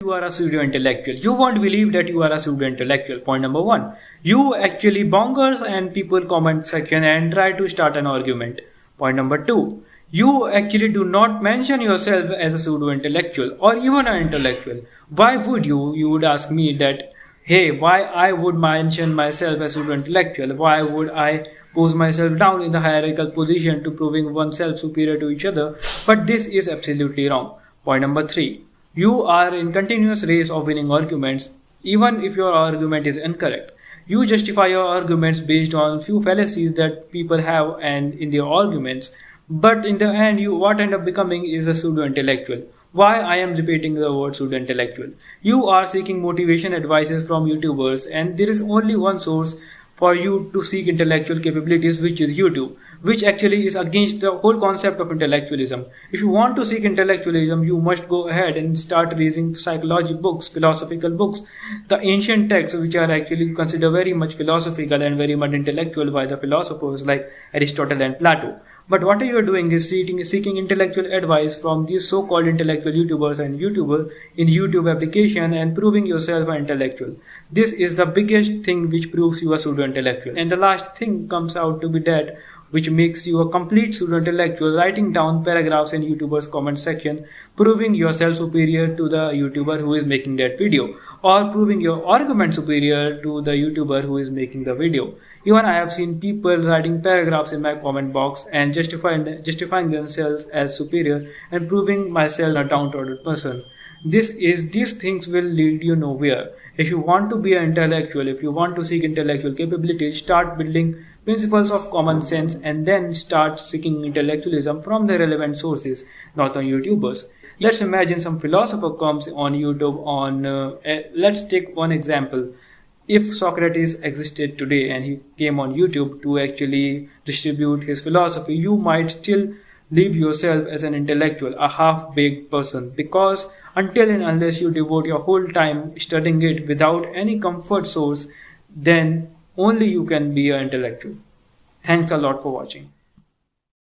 You are a pseudo intellectual. You won't believe that you are a pseudo intellectual. Point number one. You actually bongers and people comment section and try to start an argument. Point number two. You actually do not mention yourself as a pseudo intellectual or even an intellectual. Why would you? You would ask me that, hey, why I would mention myself as pseudo intellectual? Why would I pose myself down in the hierarchical position to proving oneself superior to each other? But this is absolutely wrong. Point number three. You are in continuous race of winning arguments, even if your argument is incorrect. You justify your arguments based on few fallacies that people have and in their arguments, but in the end, what end up becoming is a pseudo-intellectual. Why I am repeating the word pseudo-intellectual? You are seeking motivation advices from YouTubers, and there is only one source for you to seek intellectual capabilities, which is YouTube, which actually is against the whole concept of intellectualism. If you want to seek intellectualism, you must go ahead and start reading psychology books, philosophical books, the ancient texts which are actually considered very much philosophical and very much intellectual by the philosophers like Aristotle and Plato. But what you are doing is seeking intellectual advice from these so-called intellectual YouTubers and YouTubers in YouTube application and proving yourself an intellectual. This is the biggest thing which proves you a pseudo-intellectual. And the last thing comes out to be that which makes you a complete pseudo-intellectual, writing down paragraphs in YouTuber's comment section, proving yourself superior to the YouTuber who is making that video, or proving your argument superior to the YouTuber who is making the video. Even I have seen people writing paragraphs in my comment box and justifying themselves as superior and proving myself a down-to-earth person. These things will lead you nowhere. If you want to be an intellectual, if you want to seek intellectual capabilities, start building principles of common sense and then start seeking intellectualism from the relevant sources, not on YouTubers. Let's imagine some philosopher comes on YouTube let's take one example. If Socrates existed today and he came on YouTube to actually distribute his philosophy, you might still leave yourself as an intellectual, a half-baked person, because until and unless you devote your whole time studying it without any comfort source, then only you can be an intellectual. Thanks a lot for watching.